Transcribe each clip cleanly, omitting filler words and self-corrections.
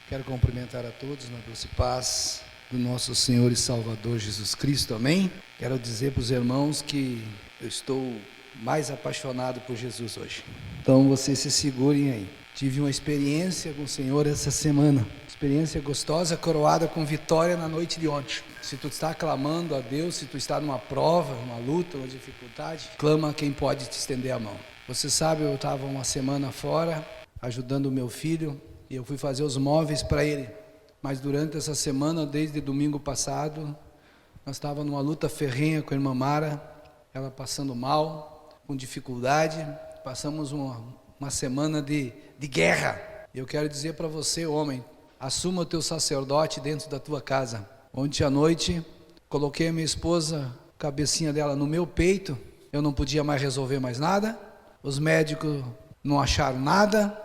Quero cumprimentar a todos na doce paz do nosso Senhor e Salvador Jesus Cristo, amém? Quero dizer para os irmãos que eu estou mais apaixonado por Jesus hoje. Então vocês se segurem aí. Tive uma experiência com o Senhor essa semana, experiência gostosa, coroada com vitória na noite de ontem. Se tu está clamando a Deus, se tu está numa prova, uma luta, uma dificuldade, clama a quem pode te estender a mão. Você sabe, eu estava uma semana fora, ajudando o meu filho, e eu fui fazer os móveis para ele. Mas durante essa semana, desde domingo passado, nós estávamos numa luta ferrenha com a irmã Mara, ela passando mal, com dificuldade, passamos uma semana de guerra. Eu quero dizer para você, homem, assuma o teu sacerdote dentro da tua casa. Ontem à noite, coloquei a minha esposa, a cabecinha dela no meu peito, eu não podia mais resolver mais nada, os médicos não acharam nada,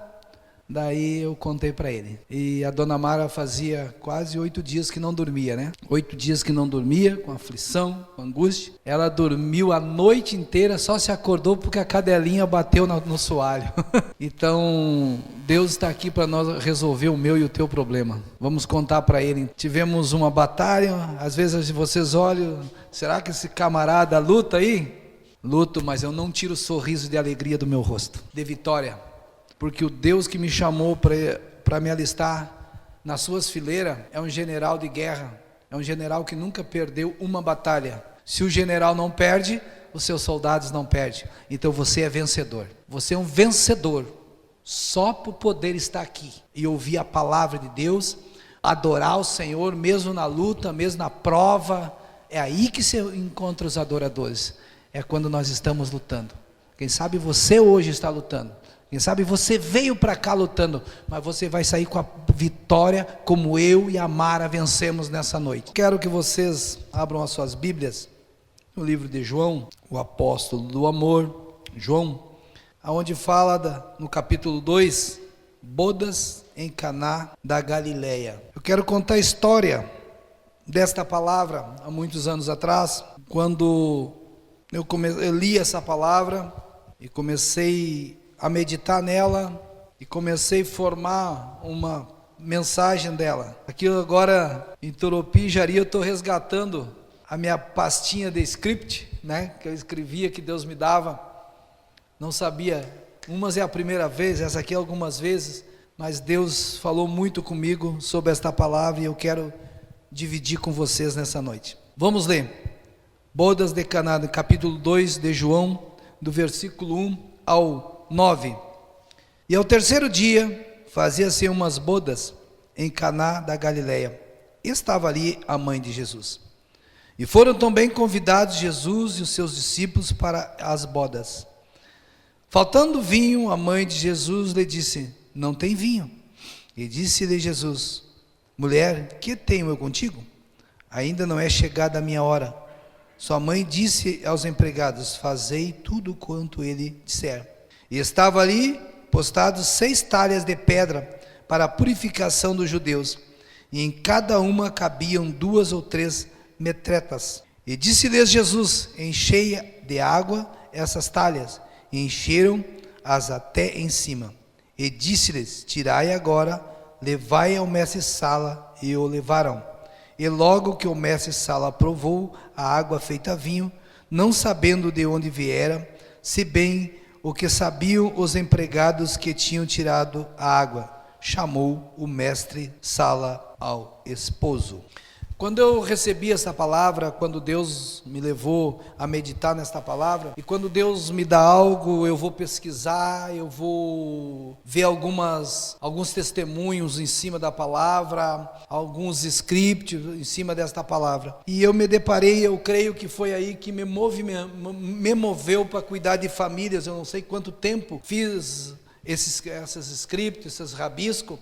daí eu contei para ele. E a dona Mara fazia quase 8 dias que não dormia, né? 8 dias que não dormia, com aflição, com angústia. Ela dormiu a noite inteira, só se acordou porque a cadelinha bateu no soalho. Então, Deus está aqui para nós resolver o meu e o teu problema. Vamos contar para ele. Tivemos uma batalha, às vezes vocês olham, será que esse camarada luta aí? Luto, mas eu não tiro o sorriso de alegria do meu rosto, de vitória. Porque o Deus que me chamou para me alistar nas suas fileiras é um general de guerra, é um general que nunca perdeu uma batalha. Se o general não perde, os seus soldados não perdem. Então você é vencedor, você é um vencedor, só por poder estar aqui e ouvir a palavra de Deus, adorar o Senhor, mesmo na luta, mesmo na prova. É aí que se encontra os adoradores, é quando nós estamos lutando. Quem sabe você hoje está lutando, quem sabe você veio para cá lutando, mas você vai sair com a vitória como eu e a Mara vencemos nessa noite. Quero que vocês abram as suas Bíblias no livro de João, o apóstolo do amor, João, onde fala no capítulo 2, bodas em Caná da Galileia. Eu quero contar a história desta palavra há muitos anos atrás, quando eu li essa palavra e comecei a meditar nela e comecei a formar uma mensagem dela. Aqui agora em Turupi, Jari, eu estou resgatando a minha pastinha de script, né, que eu escrevia, que Deus me dava. Não sabia, umas é a primeira vez, essa aqui é algumas vezes, mas Deus falou muito comigo sobre esta palavra e eu quero dividir com vocês nessa noite. Vamos ler. Bodas de Caná, capítulo 2 de João, do versículo 1 ao 9. E ao terceiro dia fazia-se umas bodas em Caná da Galileia. Estava ali a mãe de Jesus. E foram também convidados Jesus e os seus discípulos para as bodas. Faltando vinho, a mãe de Jesus lhe disse: não tem vinho. E disse-lhe Jesus: mulher, que tenho eu contigo? Ainda não é chegada a minha hora. Sua mãe disse aos empregados: fazei tudo quanto ele disser. E estava ali postados 6 talhas de pedra para a purificação dos judeus, e em cada uma cabiam 2 ou 3 metretas. E disse-lhes Jesus: enchei de água essas talhas. E encheram-as até em cima. E disse-lhes: tirai agora, levai ao mestre-sala. E o levaram. E logo que o mestre-sala provou a água feita vinho, não sabendo de onde viera, se bem o que sabiam os empregados que tinham tirado a água, chamou o mestre-sala ao esposo. Quando eu recebi essa palavra, quando Deus me levou a meditar nesta palavra, e quando Deus me dá algo, eu vou pesquisar, eu vou ver alguns testemunhos em cima da palavra, alguns scripts em cima desta palavra. E eu me deparei, eu creio que foi aí que me moveu para cuidar de famílias. Eu não sei quanto tempo fiz esses scripts, esses rabiscos.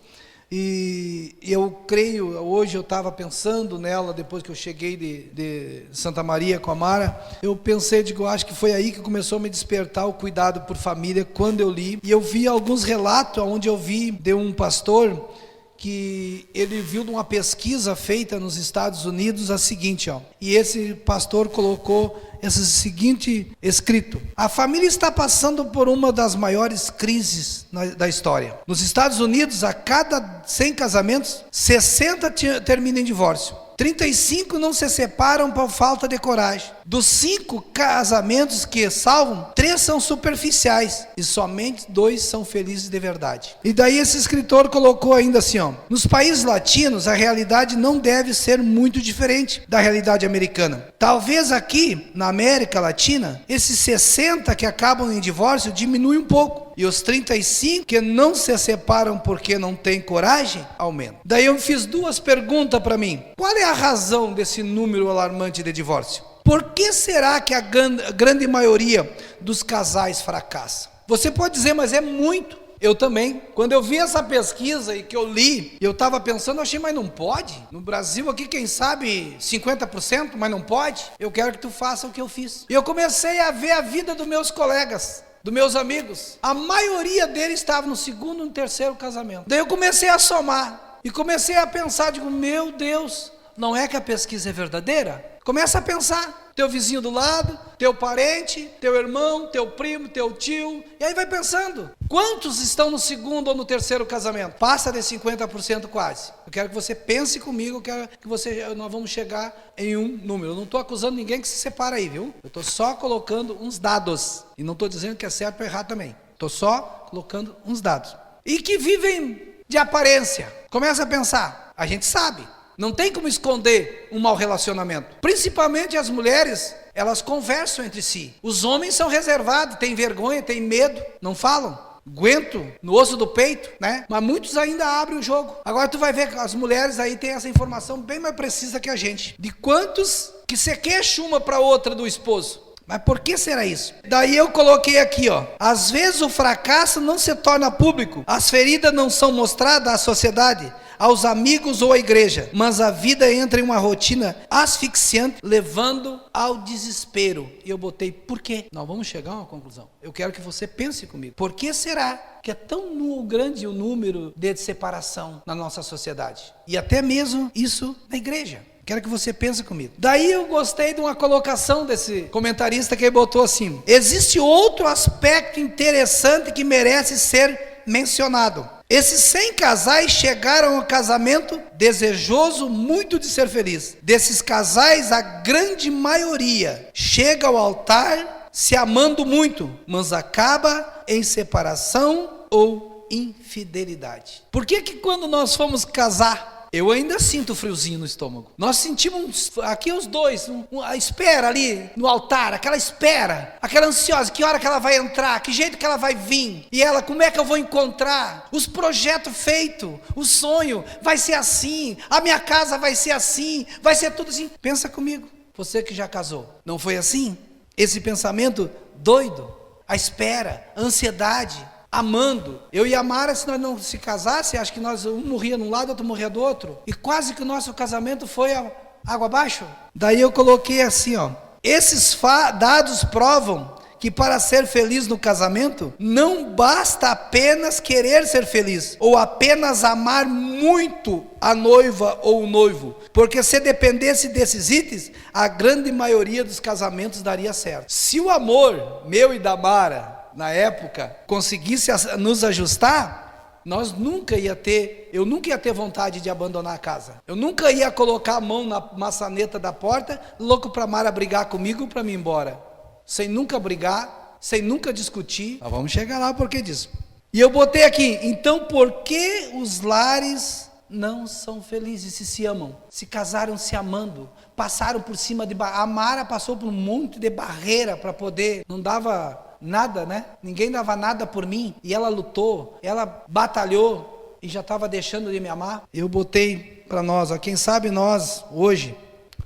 E eu creio, hoje eu estava pensando nela, depois que eu cheguei de Santa Maria com a Mara, eu pensei, eu acho que foi aí que começou a me despertar o cuidado por família, quando eu li, e eu vi alguns relatos, onde eu vi de um pastor, que ele viu numa pesquisa feita nos Estados Unidos a seguinte, e esse pastor colocou esse seguinte escrito: a família está passando por uma das maiores crises da história. Nos Estados Unidos, a cada 100 casamentos, 60 terminam em divórcio. 35 não se separam por falta de coragem. Dos 5 casamentos que salvam, 3 são superficiais e somente 2 são felizes de verdade. E daí esse escritor colocou ainda assim, nos países latinos a realidade não deve ser muito diferente da realidade americana. Talvez aqui, na América Latina, esses 60 que acabam em divórcio diminuem um pouco. E os 35 que não se separam porque não têm coragem, aumentam. Daí eu fiz 2 perguntas para mim. Qual é a razão desse número alarmante de divórcio? Por que será que a grande maioria dos casais fracassa? Você pode dizer, mas é muito. Eu também. Quando eu vi essa pesquisa e que eu li, eu estava pensando, eu achei, mas não pode? No Brasil aqui, quem sabe 50%, mas não pode? Eu quero que tu faça o que eu fiz. E eu comecei a ver a vida dos meus colegas, dos meus amigos. A maioria deles estava no 2º e no 3º casamento. Daí eu comecei a somar e comecei a pensar, digo, meu Deus, não é que a pesquisa é verdadeira? Começa a pensar, teu vizinho do lado, teu parente, teu irmão, teu primo, teu tio, e aí vai pensando, quantos estão no 2º ou no 3º casamento? Passa de 50% quase. Eu quero que você pense comigo, eu quero que nós vamos chegar em um número. Eu não estou acusando ninguém que se separa aí, viu? Eu estou só colocando uns dados, e não estou dizendo que é certo ou errado também. Estou só colocando uns dados. E que vivem de aparência. Começa a pensar, a gente sabe. Não tem como esconder um mau relacionamento. Principalmente as mulheres, elas conversam entre si. Os homens são reservados, têm vergonha, têm medo, não falam. Aguento no osso do peito, né? Mas muitos ainda abrem o jogo. Agora tu vai ver que as mulheres aí têm essa informação bem mais precisa que a gente. De quantos que se queixa uma para outra do esposo. Mas por que será isso? Daí eu coloquei aqui, às vezes o fracasso não se torna público. As feridas não são mostradas à sociedade, aos amigos ou à igreja, mas a vida entra em uma rotina asfixiante, levando ao desespero. E eu botei, por quê? Nós vamos chegar a uma conclusão. Eu quero que você pense comigo. Por que será que é tão grande o número de separação na nossa sociedade? E até mesmo isso na igreja. Quero que você pense comigo. Daí eu gostei de uma colocação desse comentarista que ele botou assim: existe outro aspecto interessante que merece ser mencionado. Esses 100 casais chegaram ao casamento desejoso muito de ser feliz. Desses casais, a grande maioria chega ao altar se amando muito, mas acaba em separação ou infidelidade. Por que quando nós fomos casar, eu ainda sinto friozinho no estômago? Nós sentimos aqui os dois, a espera ali no altar, aquela espera, aquela ansiosa, que hora que ela vai entrar, que jeito que ela vai vir, e ela, como é que eu vou encontrar, os projetos feitos, o sonho, vai ser assim, a minha casa vai ser assim, vai ser tudo assim. Pensa comigo, você que já casou, não foi assim? Esse pensamento doido, a espera, a ansiedade, amando. Eu e a Mara, se nós não se casasse, acho que nós um morria de um lado, outro morria do outro. E quase que o nosso casamento foi água abaixo. Daí eu coloquei assim, esses dados provam que para ser feliz no casamento, não basta apenas querer ser feliz, ou apenas amar muito a noiva ou o noivo. Porque se dependesse desses itens, a grande maioria dos casamentos daria certo. Se o amor meu e da Mara na época, conseguisse nos ajustar, eu nunca ia ter vontade de abandonar a casa. Eu nunca ia colocar a mão na maçaneta da porta, louco para Mara brigar comigo para mim ir embora. Sem nunca brigar, sem nunca discutir. Nós vamos chegar lá por que disso. E eu botei aqui, então por que os lares não são felizes se amam? Se casaram se amando, passaram por cima de a Mara passou por um monte de barreira para poder, não dava nada, né? Ninguém dava nada por mim, e ela lutou, ela batalhou e já estava deixando de me amar. Eu botei para nós, quem sabe nós hoje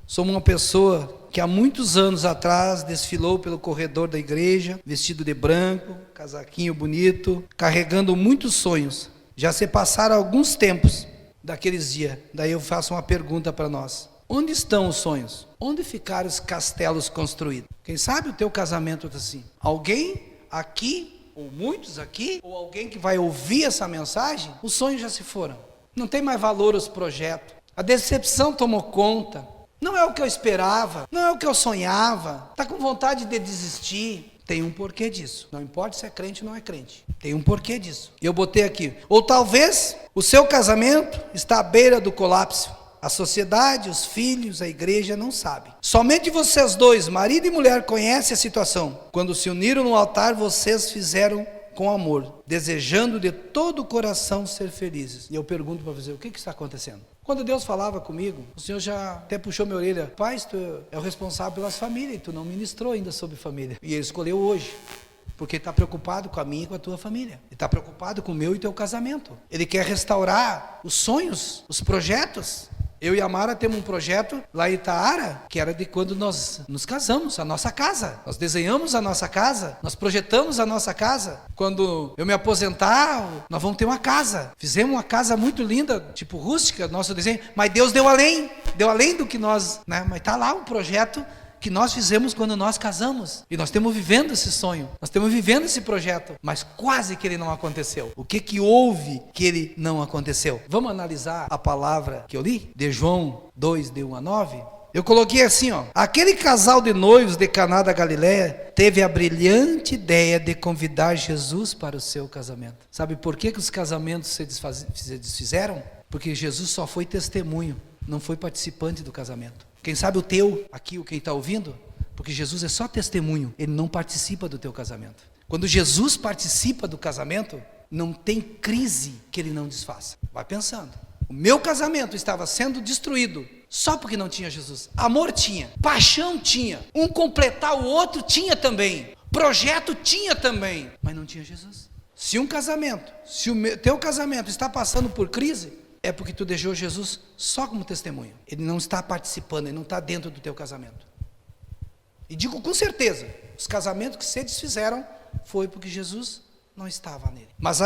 somos uma pessoa que há muitos anos atrás desfilou pelo corredor da igreja, vestido de branco, casaquinho bonito, carregando muitos sonhos. Já se passaram alguns tempos daqueles dias. Daí eu faço uma pergunta para nós: onde estão os sonhos? Onde ficaram os castelos construídos? Quem sabe o teu casamento está assim. Alguém aqui, ou muitos aqui, ou alguém que vai ouvir essa mensagem, os sonhos já se foram. Não tem mais valor os projetos. A decepção tomou conta. Não é o que eu esperava, não é o que eu sonhava. Está com vontade de desistir. Tem um porquê disso. Não importa se é crente ou não é crente. Tem um porquê disso. E eu botei aqui. Ou talvez o seu casamento está à beira do colapso. A sociedade, os filhos, a igreja não sabem. Somente vocês dois, marido e mulher, conhecem a situação. Quando se uniram no altar, vocês fizeram com amor, desejando de todo o coração ser felizes. E eu pergunto para você, o que está acontecendo? Quando Deus falava comigo, o Senhor já até puxou minha orelha. Pai, tu é o responsável pelas famílias, e tu não ministrou ainda sobre família. E Ele escolheu hoje, porque Ele está preocupado com a minha e com a tua família. Ele está preocupado com o meu e teu casamento. Ele quer restaurar os sonhos, os projetos. Eu e a Mara temos um projeto lá em Itaara, que era de quando nós nos casamos, a nossa casa. Nós desenhamos a nossa casa, nós projetamos a nossa casa. Quando eu me aposentar, nós vamos ter uma casa. Fizemos uma casa muito linda, tipo rústica, nosso desenho, mas Deus deu além do que nós, né? Mas está lá um projeto que nós fizemos quando nós casamos, e nós estamos vivendo esse sonho, nós estamos vivendo esse projeto, mas quase que ele não aconteceu. O que houve que ele não aconteceu? Vamos analisar a palavra que eu li, de João 2, de 1 a 9? Eu coloquei assim, ó: aquele casal de noivos de Caná da Galileia teve a brilhante ideia de convidar Jesus para o seu casamento. Sabe por que os casamentos se desfizeram? Porque Jesus só foi testemunho, não foi participante do casamento. Quem sabe o teu, aqui, quem está ouvindo, porque Jesus é só testemunho, Ele não participa do teu casamento. Quando Jesus participa do casamento, não tem crise que Ele não desfaça. Vai pensando. O meu casamento estava sendo destruído só porque não tinha Jesus. Amor tinha, paixão tinha, um completar o outro tinha também, projeto tinha também, mas não tinha Jesus. Se um casamento, se o teu casamento está passando por crise, é porque tu deixou Jesus só como testemunho. Ele não está participando, ele não está dentro do teu casamento. E digo com certeza, os casamentos que se desfizeram foi porque Jesus não estava nele. Mas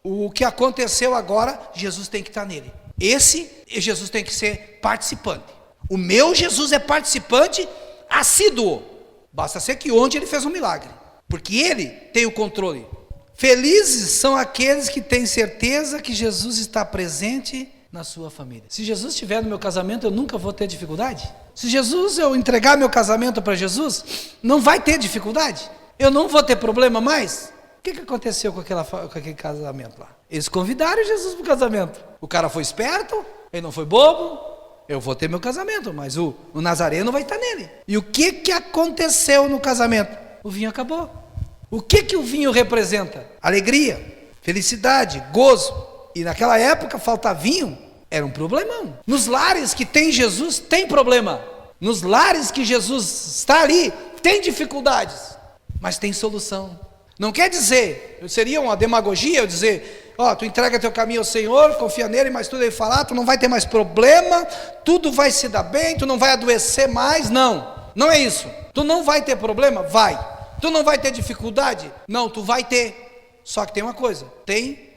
o que aconteceu agora, Jesus tem que estar nele. Esse Jesus tem que ser participante. O meu Jesus é participante assíduo. Basta ser que ontem ele fez um milagre, porque ele tem o controle. Felizes são aqueles que têm certeza que Jesus está presente na sua família. Se Jesus estiver no meu casamento, eu nunca vou ter dificuldade. Se eu entregar meu casamento para Jesus, não vai ter dificuldade. Eu não vou ter problema mais. O que aconteceu com aquele casamento lá? Eles convidaram Jesus para o casamento. O cara foi esperto, ele não foi bobo. Eu vou ter meu casamento, mas o Nazareno vai estar nele. E o que aconteceu no casamento? O vinho acabou. O que o vinho representa? Alegria, felicidade, gozo. E naquela época faltar vinho era um problemão. Nos lares que tem Jesus, tem problema. Nos lares que Jesus está ali, tem dificuldades, mas tem solução. Não quer dizer, seria uma demagogia eu dizer, tu entrega teu caminho ao Senhor, confia nele, mas tudo ele falar, tu não vai ter mais problema, tudo vai se dar bem, tu não vai adoecer mais. Não é isso. Tu não vai ter problema? Vai. Tu não vai ter dificuldade? Não, tu vai ter. Só que tem uma coisa, tem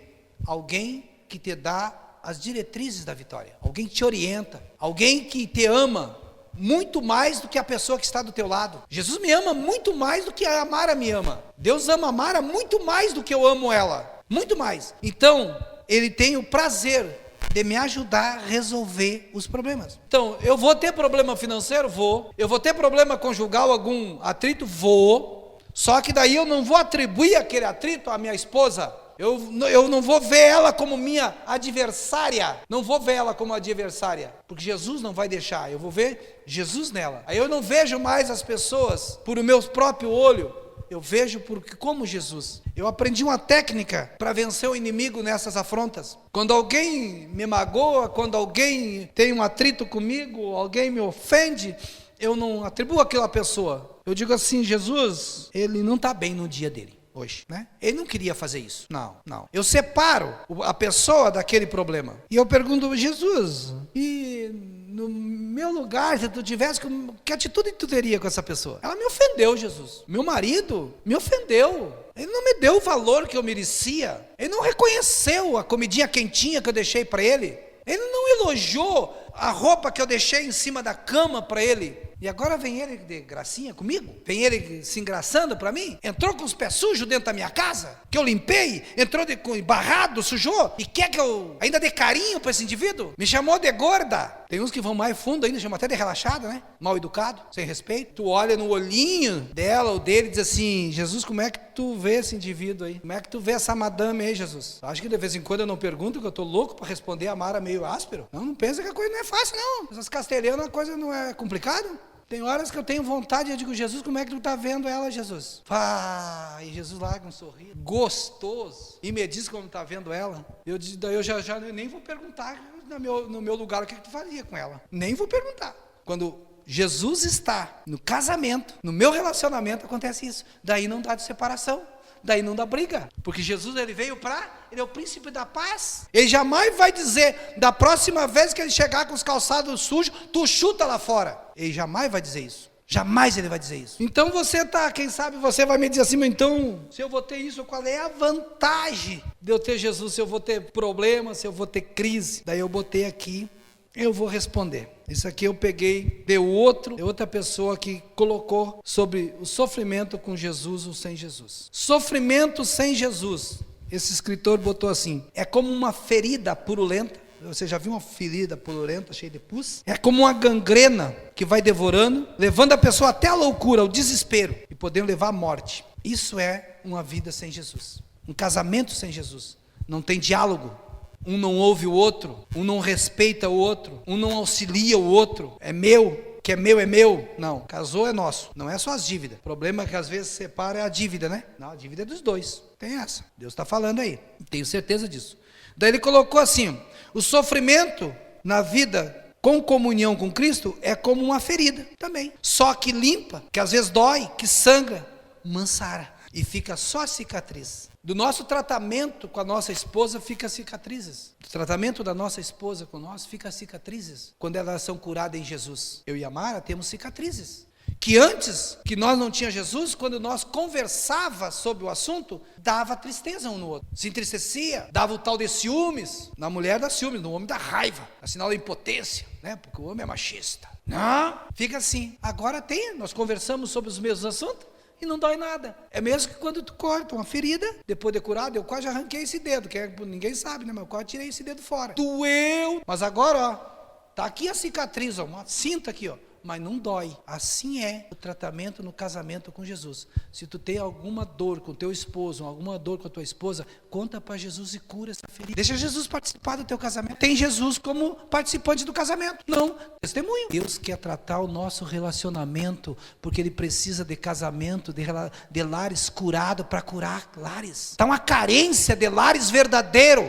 alguém que te dá as diretrizes da vitória, alguém que te orienta, alguém que te ama muito mais do que a pessoa que está do teu lado. Jesus me ama muito mais do que a Mara me ama. Deus ama a Mara muito mais do que eu amo ela, muito mais. Então, Ele tem o prazer de me ajudar a resolver os problemas. Então, eu vou ter problema financeiro? Vou. Eu vou ter problema conjugal, algum atrito? Vou. Só que daí eu não vou atribuir aquele atrito à minha esposa. Eu não vou ver ela como minha adversária. Não vou ver ela como adversária, porque Jesus não vai deixar. Eu vou ver Jesus nela. Aí eu não vejo mais as pessoas por o meu próprio olho. Eu vejo como Jesus. Eu aprendi uma técnica para vencer o inimigo nessas afrontas. Quando alguém me magoa, quando alguém tem um atrito comigo, alguém me ofende, eu não atribuo aquilo à pessoa. Eu digo assim, Jesus, ele não está bem no dia dele, hoje, né? Ele não queria fazer isso. Não. Eu separo a pessoa daquele problema. E eu pergunto, Jesus, e no meu lugar, se tu tivesse, que atitude tu teria com essa pessoa? Ela me ofendeu, Jesus. Meu marido me ofendeu. Ele não me deu o valor que eu merecia. Ele não reconheceu a comidinha quentinha que eu deixei para ele. Ele não elogiou a roupa que eu deixei em cima da cama para ele, e agora vem ele de gracinha comigo? Vem ele se engraçando para mim? Entrou com os pés sujos dentro da minha casa, que eu limpei, entrou barrado, sujou, e quer que eu ainda dê carinho para esse indivíduo? Me chamou de gorda. Tem uns que vão mais fundo ainda, chamam até de relaxado, né? Mal educado, sem respeito. Tu olha no olhinho dela ou dele e diz assim: Jesus, como é que tu vê esse indivíduo aí? Como é que tu vê essa madame aí, Jesus? Acho que de vez em quando eu não pergunto, que eu tô louco para responder a Mara meio áspero. Não pensa que a coisa não é fácil, não. Essas castelhanas, a coisa não é complicada. Tem horas que eu tenho vontade e eu digo: Jesus, como é que tu está vendo ela, Jesus? E Jesus larga um sorriso gostoso e me diz como está vendo ela. Daí eu já nem vou perguntar no meu lugar o que tu faria com ela. Nem vou perguntar. Quando Jesus está no casamento, no meu relacionamento, acontece isso. Daí não dá de separação. Daí não dá briga, porque Jesus ele é o príncipe da paz. Ele jamais vai dizer, da próxima vez que ele chegar com os calçados sujos, tu chuta lá fora. Ele jamais vai dizer isso. Jamais ele vai dizer isso. Então quem sabe você vai me dizer assim: mas então, se eu vou ter isso, qual é a vantagem de eu ter Jesus? Se eu vou ter problema, se eu vou ter crise? Daí eu botei aqui, eu vou responder. Isso aqui eu peguei de outra pessoa que colocou sobre o sofrimento com Jesus ou sem Jesus. Sofrimento sem Jesus. Esse escritor botou assim: é como uma ferida purulenta. Você já viu uma ferida purulenta, cheia de pus? É como uma gangrena que vai devorando, levando a pessoa até a loucura, ao desespero, e podendo levar à morte. Isso é uma vida sem Jesus. Um casamento sem Jesus. Não tem diálogo. Um não ouve o outro, um não respeita o outro, um não auxilia o outro. É meu, que é meu é meu. Não, casou é nosso, não é só as dívidas. O problema é que às vezes separa é a dívida, né? Não, a dívida é dos dois, tem essa. Deus está falando aí, tenho certeza disso. Daí ele colocou assim: o sofrimento na vida com comunhão com Cristo é como uma ferida também. Só que limpa, que às vezes dói, que sangra, mansara, e fica só cicatriz. Do nosso tratamento com a nossa esposa fica cicatrizes. Do tratamento da nossa esposa com nós fica cicatrizes. Quando elas são curadas em Jesus. Eu e a Mara temos cicatrizes. Que antes, que nós não tínhamos Jesus, quando nós conversava sobre o assunto, dava tristeza um no outro. Se entristecia, dava o tal de ciúmes. Na mulher dá ciúmes, no homem dá raiva. É sinal da impotência, né? Porque o homem é machista. Não, fica assim. Agora nós conversamos sobre os mesmos assuntos. E não dói nada. É mesmo que quando tu corta uma ferida, depois de curado, eu quase arranquei esse dedo, que ninguém sabe, né? Mas eu quase tirei esse dedo fora. Doeu. Mas agora, ó, tá aqui a cicatriz, ó, uma cinta aqui, ó. Mas não dói. Assim é o tratamento no casamento com Jesus. Se tu tem alguma dor com teu esposo, alguma dor com a tua esposa, conta para Jesus e cura essa ferida. Deixa Jesus participar do teu casamento. Tem Jesus como participante do casamento. Não, testemunho. Deus quer tratar o nosso relacionamento, porque Ele precisa de casamento, de lares curados para curar lares. Está uma carência de lares verdadeiro.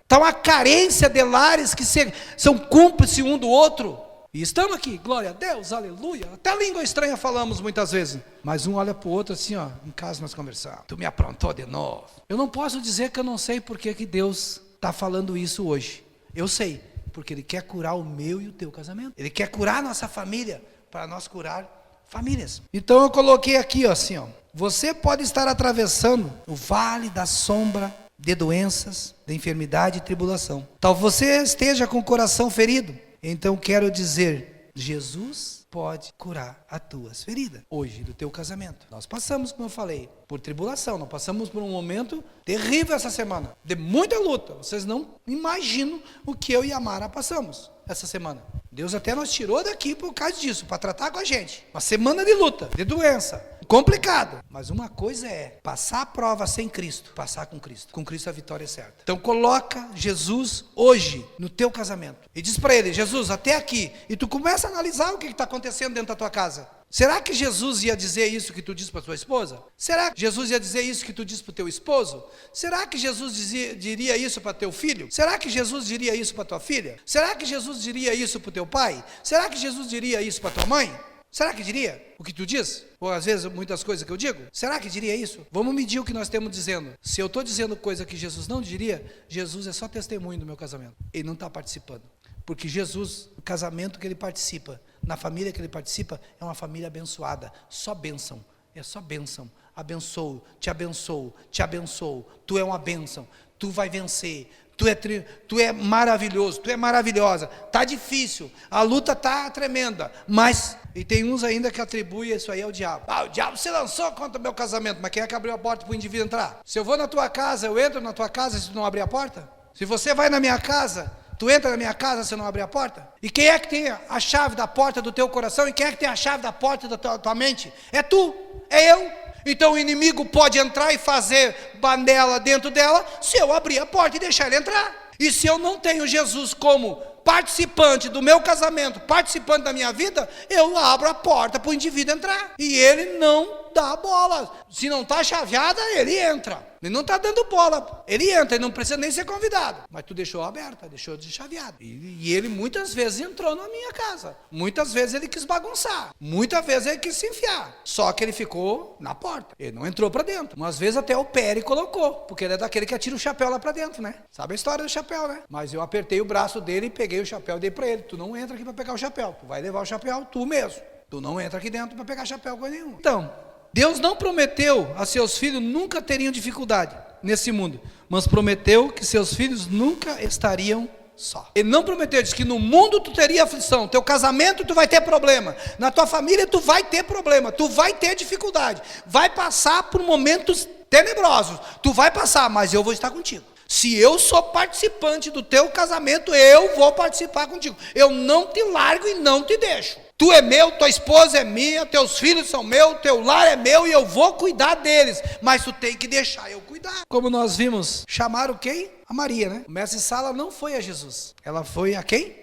Está uma carência de lares que são cúmplices um do outro. E estamos aqui, glória a Deus, aleluia. Até língua estranha falamos muitas vezes. Mas um olha para o outro assim, ó, em casa nós conversamos. Tu me aprontou de novo. Eu não posso dizer que eu não sei porque que Deus está falando isso hoje. Eu sei, porque Ele quer curar o meu e o teu casamento. Ele quer curar a nossa família, para nós curar famílias. Então eu coloquei aqui, ó, assim, ó. Você pode estar atravessando o vale da sombra de doenças, de enfermidade e tribulação. Talvez você esteja com o coração ferido. Então quero dizer, Jesus pode curar as tuas feridas, hoje, do teu casamento. Nós passamos, como eu falei, por tribulação, nós passamos por um momento terrível essa semana, de muita luta. Vocês não imaginam o que eu e a Mara passamos essa semana. Deus até nos tirou daqui por causa disso, para tratar com a gente. Uma semana de luta, de doença, complicado. Mas uma coisa é passar a prova sem Cristo, passar com Cristo. Com Cristo a vitória é certa. Então coloca Jesus hoje no teu casamento. E diz para ele: Jesus, até aqui. E tu começa a analisar o que está acontecendo dentro da tua casa. Será que Jesus ia dizer isso que tu disse para tua esposa? Será que Jesus ia dizer isso que tu disse para o teu esposo? Será que Jesus diria isso para teu filho? Será que Jesus diria isso para tua filha? Será que Jesus diria isso para o teu pai? Será que Jesus diria isso para tua mãe? Será que diria o que tu diz? Ou às vezes muitas coisas que eu digo? Será que diria isso? Vamos medir o que nós estamos dizendo. Se eu estou dizendo coisa que Jesus não diria, Jesus é só testemunho do meu casamento. Ele não está participando. Porque Jesus, o casamento que ele participa, na família que ele participa, é uma família abençoada. Só bênção. É só bênção. Abençoo, te abençoo, te abençoo. Tu é uma bênção. Tu vai vencer. tu é maravilhoso, tu é maravilhosa. Está difícil, a luta está tremenda, mas... E tem uns ainda que atribuem isso aí ao diabo. O diabo se lançou contra o meu casamento, mas quem é que abriu a porta para o indivíduo entrar? Se eu vou na tua casa, eu entro na tua casa se tu não abrir a porta? Se você vai na minha casa, tu entra na minha casa se eu não abrir a porta? E quem é que tem a chave da porta do teu coração? E quem é que tem a chave da porta da tua mente? É tu, é eu. Então o inimigo pode entrar e fazer banela dentro dela se eu abrir a porta e deixar ele entrar. E se eu não tenho Jesus como participante do meu casamento, participante da minha vida, eu abro a porta para o indivíduo entrar. E ele não dá bola. Se não está chaveada, ele entra. Ele não está dando bola. Ele entra, ele não precisa nem ser convidado. Mas tu deixou aberta, deixou de chaveada. E ele muitas vezes entrou na minha casa. Muitas vezes ele quis bagunçar. Muitas vezes ele quis se enfiar. Só que ele ficou na porta. Ele não entrou para dentro. Umas vezes até o pé ele colocou. Porque ele é daquele que atira o chapéu lá para dentro, né? Sabe a história do chapéu, né? Mas eu apertei o braço dele e peguei o chapéu e dei para ele. Tu não entra aqui para pegar o chapéu. Tu vai levar o chapéu tu mesmo. Tu não entra aqui dentro para pegar chapéu com nenhum. Então, Deus não prometeu a seus filhos nunca teriam dificuldade nesse mundo, mas prometeu que seus filhos nunca estariam só. Ele não prometeu, disse que no mundo tu teria aflição, teu casamento tu vai ter problema, na tua família tu vai ter problema, tu vai ter dificuldade, vai passar por momentos tenebrosos, tu vai passar, mas eu vou estar contigo. Se eu sou participante do teu casamento, eu vou participar contigo. Eu não te largo e não te deixo. Tu é meu, tua esposa é minha, teus filhos são meus, teu lar é meu e eu vou cuidar deles. Mas tu tem que deixar eu cuidar. Como nós vimos, chamaram quem? A Maria, né? O mestre Sala não foi a Jesus. Ela foi a quem?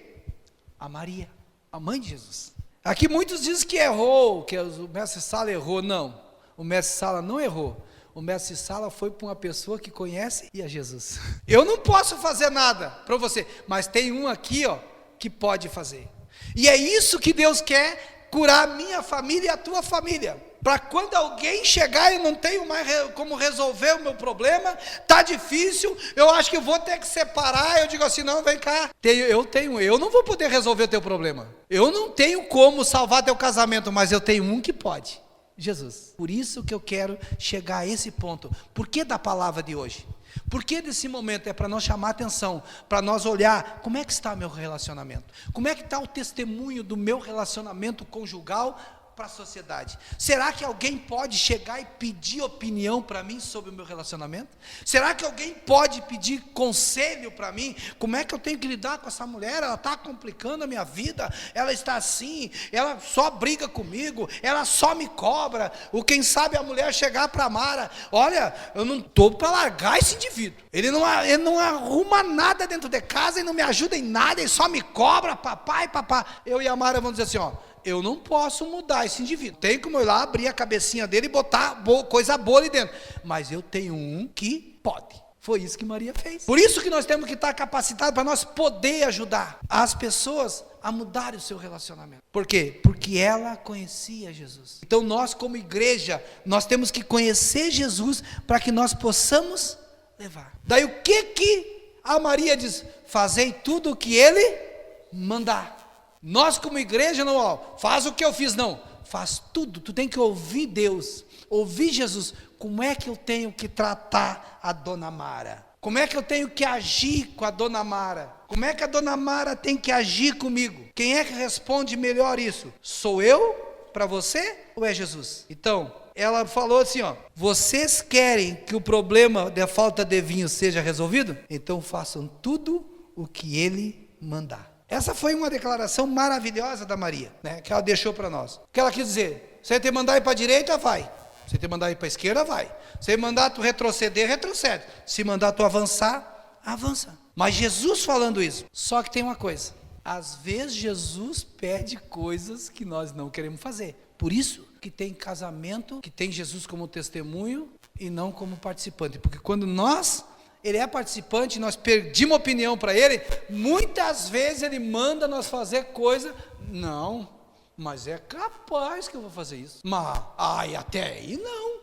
A Maria, a mãe de Jesus. Aqui muitos dizem que errou, que o mestre Sala errou. Não, o mestre Sala não errou. O mestre Sala foi para uma pessoa que conhece e a Jesus. Eu não posso fazer nada para você, mas tem um aqui, ó, que pode fazer. E é isso que Deus quer, curar a minha família e a tua família. Para quando alguém chegar e não tenho mais como resolver o meu problema, tá difícil, eu acho que eu vou ter que separar, eu digo assim, não, vem cá, eu não vou poder resolver o teu problema. Eu não tenho como salvar teu casamento, mas eu tenho um que pode. Jesus. Por isso que eu quero chegar a esse ponto. Por que da palavra de hoje? Por que desse momento? É para nós chamar a atenção, para nós olhar como é que está meu relacionamento, como é que está o testemunho do meu relacionamento conjugal para a sociedade. Será que alguém pode chegar e pedir opinião para mim sobre o meu relacionamento? Será que alguém pode pedir conselho para mim? Como é que eu tenho que lidar com essa mulher? Ela está complicando a minha vida, ela está assim, ela só briga comigo, ela só me cobra. Ou quem sabe a mulher chegar para a Mara, olha, eu não estou para largar esse indivíduo, ele não arruma nada dentro de casa, ele não me ajuda em nada, ele só me cobra, papai. Eu e a Mara vamos dizer assim, ó, eu não posso mudar esse indivíduo. Tem como eu ir lá, abrir a cabecinha dele e botar coisa boa ali dentro. Mas eu tenho um que pode. Foi isso que Maria fez. Por isso que nós temos que estar capacitados para nós poder ajudar as pessoas a mudarem o seu relacionamento. Por quê? Porque ela conhecia Jesus. Então nós como igreja, nós temos que conhecer Jesus para que nós possamos levar. Daí o que a Maria diz? Fazei tudo o que ele mandar. Nós como igreja não, ó, faz o que eu fiz, não, faz tudo. Tu tem que ouvir Deus, ouvir Jesus. Como é que eu tenho que tratar a dona Mara? Como é que eu tenho que agir com a dona Mara? Como é que a dona Mara tem que agir comigo? Quem é que responde melhor isso? Sou eu para você ou é Jesus? Então, ela falou assim, ó, vocês querem que o problema da falta de vinho seja resolvido? Então façam tudo o que ele mandar. Essa foi uma declaração maravilhosa da Maria, né, que ela deixou para nós. O que ela quis dizer? Se te mandar ir para a direita, vai. Se te mandar ir para a esquerda, vai. Se mandar tu retroceder, retrocede. Se mandar tu avançar, avança. Mas Jesus falando isso. Só que tem uma coisa. Às vezes Jesus pede coisas que nós não queremos fazer. Por isso que tem casamento, que tem Jesus como testemunho e não como participante. Porque quando ele é participante, nós pedimos opinião para ele, muitas vezes ele manda nós fazer coisa, não, mas é capaz que eu vou fazer isso, mas, até aí não,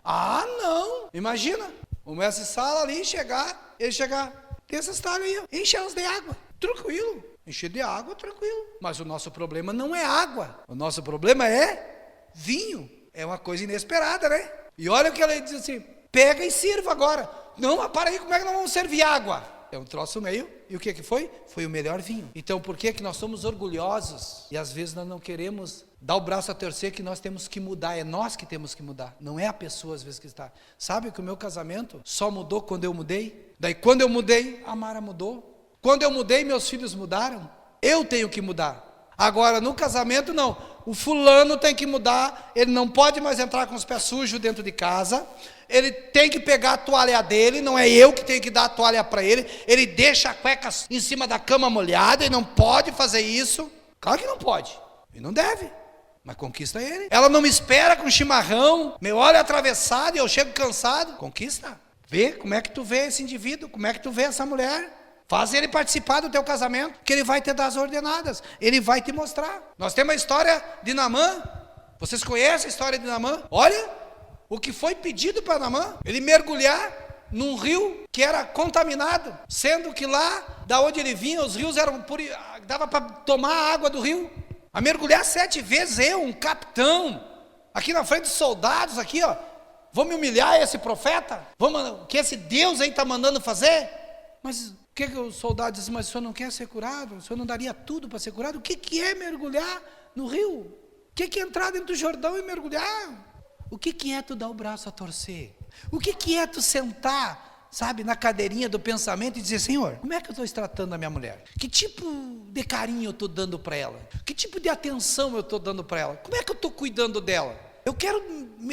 não, imagina, o mestre Sala ali ele chegar, tem essa história aí, enche elas de água, tranquilo, encher de água, tranquilo, mas o nosso problema não é água, o nosso problema é vinho, é uma coisa inesperada, né, e olha o que ela diz assim, pega e sirva agora. Não, mas para aí, como é que nós vamos servir água? É um troço meio, e o que foi? Foi o melhor vinho. Então por que nós somos orgulhosos e às vezes nós não queremos dar o braço a torcer, que nós temos que mudar, é nós que temos que mudar, não é a pessoa às vezes que está. Sabe que o meu casamento só mudou quando eu mudei? Daí quando eu mudei, a Mara mudou. Quando eu mudei, meus filhos mudaram. Eu tenho que mudar. Agora no casamento não, o fulano tem que mudar, ele não pode mais entrar com os pés sujos dentro de casa, ele tem que pegar a toalha dele, não é eu que tenho que dar a toalha para ele, ele deixa a cueca em cima da cama molhada, ele não pode fazer isso. Claro que não pode, e não deve, mas conquista ele. Ela não me espera com chimarrão, me olha atravessado e eu chego cansado, conquista. Vê como é que tu vê esse indivíduo, como é que tu vê essa mulher. Faz ele participar do teu casamento, que ele vai te dar as ordenadas, ele vai te mostrar. Nós temos a história de Naamã, vocês conhecem a história de Naamã? Olha o que foi pedido para Naamã, ele mergulhar num rio que era contaminado, sendo que lá, da onde ele vinha, os rios eram dava para tomar a água do rio, a mergulhar 7 vezes, eu, um capitão, aqui na frente dos soldados, aqui ó, vou me humilhar esse profeta, que esse Deus aí está mandando fazer, mas... O que o soldado diz, mas o senhor não quer ser curado? O senhor não daria tudo para ser curado? O que é mergulhar no rio? O que é entrar dentro do Jordão e mergulhar? O que é tu dar o braço a torcer? O que é tu sentar, sabe, na cadeirinha do pensamento e dizer, Senhor, como é que eu estou tratando a minha mulher? Que tipo de carinho eu estou dando para ela? Que tipo de atenção eu estou dando para ela? Como é que eu estou cuidando dela? Eu quero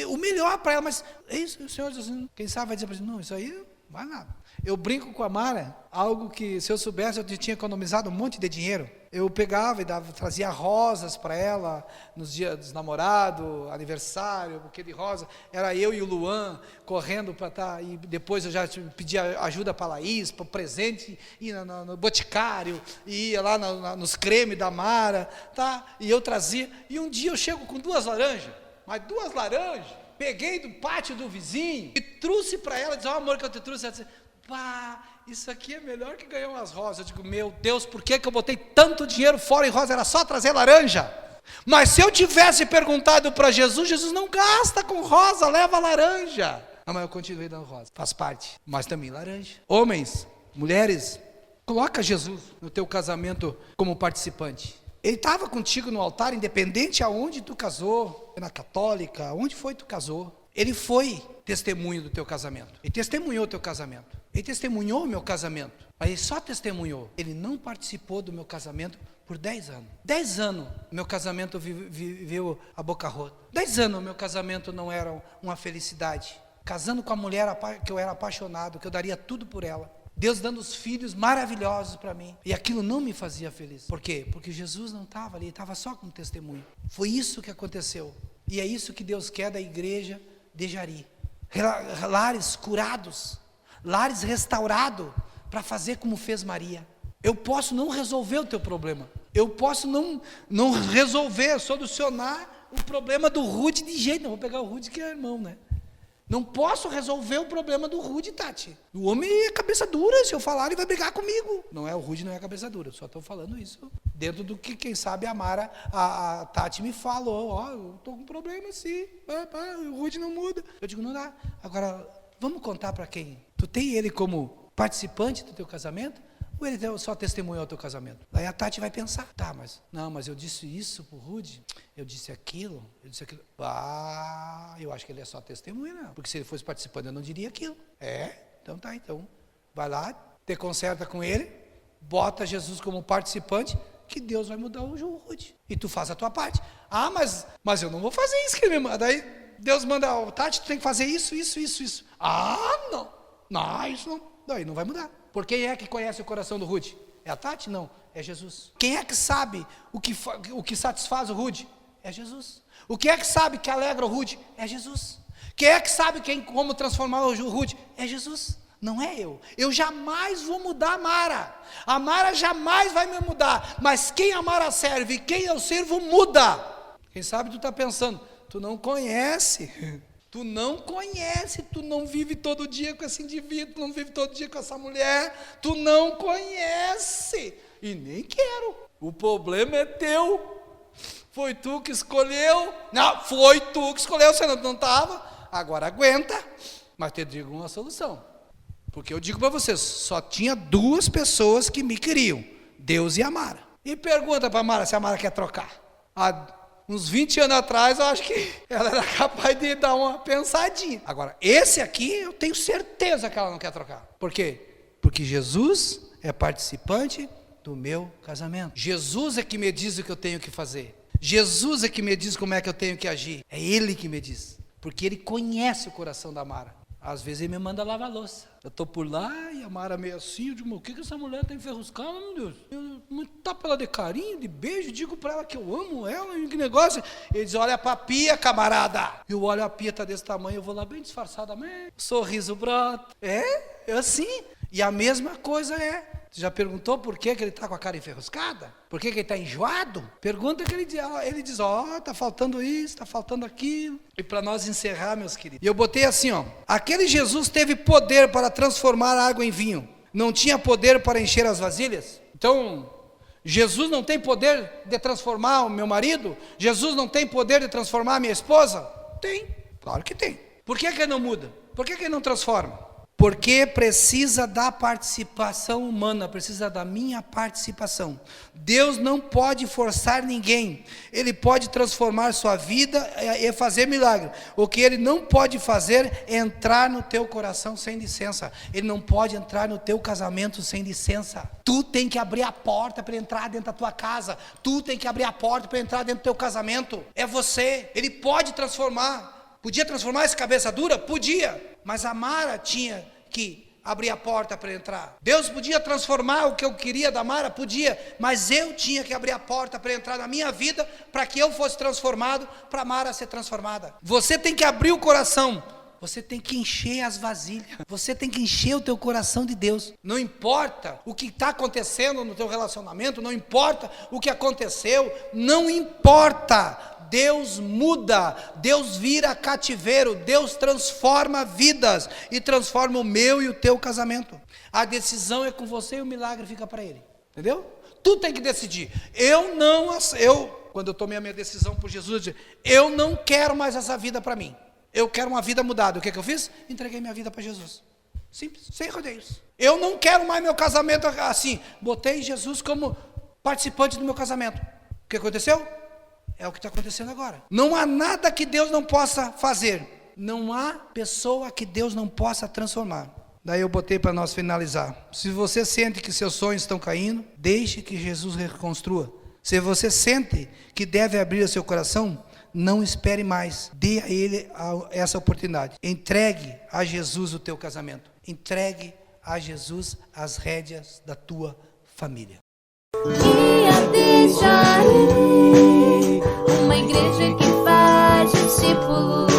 o melhor para ela, mas é isso, o Senhor diz assim, quem sabe vai dizer para ele, não, isso aí não vai nada. Eu brinco com a Mara, algo que se eu soubesse eu tinha economizado um monte de dinheiro. Eu pegava e trazia rosas para ela, nos dias dos namorados, aniversário, buquê de rosa. Era eu e o Luan correndo para estar, e depois eu já pedia ajuda para a Laís, para o presente, ia no boticário, ia lá nos cremes da Mara, tá? E eu trazia, e um dia eu chego com 2 laranjas, mas 2 laranjas, peguei do pátio do vizinho, e trouxe para ela, disse, amor, que eu te trouxe, ela disse, pá, isso aqui é melhor que ganhar umas rosas. Eu digo, meu Deus, por que eu botei tanto dinheiro fora em rosa? Era só trazer laranja. Mas se eu tivesse perguntado para Jesus, Jesus não gasta com rosa, leva laranja. Não, mas eu continuei dando rosa, faz parte, mas também laranja. Homens, mulheres, coloca Jesus no teu casamento como participante. Ele estava contigo no altar, independente aonde tu casou, na católica, aonde foi tu casou. Ele foi testemunho do teu casamento. Ele testemunhou o teu casamento. Ele testemunhou o meu casamento. Mas ele só testemunhou. Ele não participou do meu casamento por 10 anos. 10 anos meu casamento viveu a boca rota. 10 anos meu casamento não era uma felicidade. Casando com a mulher que eu era apaixonado, que eu daria tudo por ela. Deus dando os filhos maravilhosos para mim. E aquilo não me fazia feliz. Por quê? Porque Jesus não estava ali, ele estava só como testemunho. Foi isso que aconteceu. E é isso que Deus quer da igreja de Jari. Lares curados, lares restaurados, para fazer como fez Maria. Eu posso não resolver o teu problema, eu posso não resolver, solucionar o problema do Rude de jeito, não vou pegar o Rude que é irmão, né? Não posso resolver o problema do Rude, Tati. O homem é cabeça dura, se eu falar ele vai brigar comigo. Não é, o Rude não é cabeça dura, eu só estou falando isso dentro do que, quem sabe, a Mara, a Tati me falou, eu estou com um problema assim, o Rude não muda. Eu digo, não dá. Agora, vamos contar para quem? Tu tem ele como participante do teu casamento? Ou ele só testemunhou o teu casamento? Daí a Tati vai pensar, mas eu disse isso pro Rude, eu disse aquilo. Eu acho que ele é só testemunha, não. Porque se ele fosse participando, eu não diria aquilo. Então vai lá, te conserta com ele, bota Jesus como participante, que Deus vai mudar o Rude. E tu faz a tua parte. Mas eu não vou fazer isso que ele me manda. Daí Deus manda, Tati, tu tem que fazer isso. Não. Não, isso não. Daí não vai mudar. Por quem é que conhece o coração do Rude? É a Tati? Não, é Jesus. Quem é que sabe o que satisfaz o Rude? É Jesus. O que é que sabe que alegra o Rude? É Jesus. Quem é que sabe como transformar o Rude? É Jesus. Não é eu. Eu jamais vou mudar a Mara. A Mara jamais vai me mudar. Mas quem a Mara serve e quem eu sirvo muda. Quem sabe tu está pensando, tu não conhece. Tu não vive todo dia com esse indivíduo, tu não vive todo dia com essa mulher, tu não conhece, e nem quero, o problema é teu, foi tu que escolheu, não, foi tu que escolheu, você não estava, agora aguenta, mas te digo uma solução, Porque eu digo para vocês, só tinha 2 pessoas que me queriam, Deus e a Mara. E pergunta para a Mara se a Mara quer trocar. Há uns 20 anos atrás, eu acho que ela era capaz de dar uma pensadinha. Agora, esse aqui, eu tenho certeza que ela não quer trocar. Por quê? Porque Jesus é participante do meu casamento. Jesus é que me diz o que eu tenho que fazer. Jesus é que me diz como é que eu tenho que agir. É Ele que me diz. Porque Ele conhece o coração da Mara. Às vezes Ele me manda lavar a louça. Eu estou por lá e a Mara meio assim, eu digo, o que essa mulher está enferruscada, meu Deus? Eu tapo ela de carinho, de beijo, digo para ela que eu amo ela, que negócio. Ele diz, olha para a pia, camarada. Eu olho, a pia está desse tamanho, eu vou lá bem disfarçadamente, sorriso brota. É assim. E a mesma coisa é. Você já perguntou por que ele está com a cara enferruscada? Por que ele está enjoado? Pergunta que ele diz, está faltando isso, está faltando aquilo. E para nós encerrar, meus queridos, e eu botei assim, aquele Jesus teve poder para transformar a água em vinho, não tinha poder para encher as vasilhas? Então, Jesus não tem poder de transformar o meu marido? Jesus não tem poder de transformar a minha esposa? Tem, claro que tem. Por que ele não muda? Por que ele não transforma? Porque precisa da participação humana, precisa da minha participação. Deus não pode forçar ninguém. Ele pode transformar sua vida e fazer milagre. O que Ele não pode fazer é entrar no teu coração sem licença. Ele não pode entrar no teu casamento sem licença. Tu tem que abrir a porta para entrar dentro da tua casa. Tu tem que abrir a porta para entrar dentro do teu casamento. É você. Ele pode transformar. Podia transformar essa cabeça dura? Podia. Mas a Mara tinha que abrir a porta para entrar. Deus podia transformar o que eu queria da Mara? Podia. Mas eu tinha que abrir a porta para entrar na minha vida, para que eu fosse transformado, para a Mara ser transformada. Você tem que abrir o coração. Você tem que encher as vasilhas. Você tem que encher o teu coração de Deus. Não importa o que está acontecendo no teu relacionamento, não importa o que aconteceu, não importa. Deus muda, Deus vira cativeiro, Deus transforma vidas e transforma o meu e o teu casamento. A decisão é com você e o milagre fica para Ele. Entendeu? Tu tem que decidir. Quando eu tomei a minha decisão por Jesus, eu não quero mais essa vida para mim. Eu quero uma vida mudada. O que eu fiz? Entreguei minha vida para Jesus. Simples, sem rodeios. Eu não quero mais meu casamento assim. Botei Jesus como participante do meu casamento. O que aconteceu? É o que está acontecendo agora. Não há nada que Deus não possa fazer. Não há pessoa que Deus não possa transformar. Daí eu botei para nós finalizar. Se você sente que seus sonhos estão caindo, deixe que Jesus reconstrua. Se você sente que deve abrir o seu coração, não espere mais. Dê a Ele essa oportunidade. Entregue a Jesus o teu casamento. Entregue a Jesus as rédeas da tua família. Uma igreja que faz discípulos.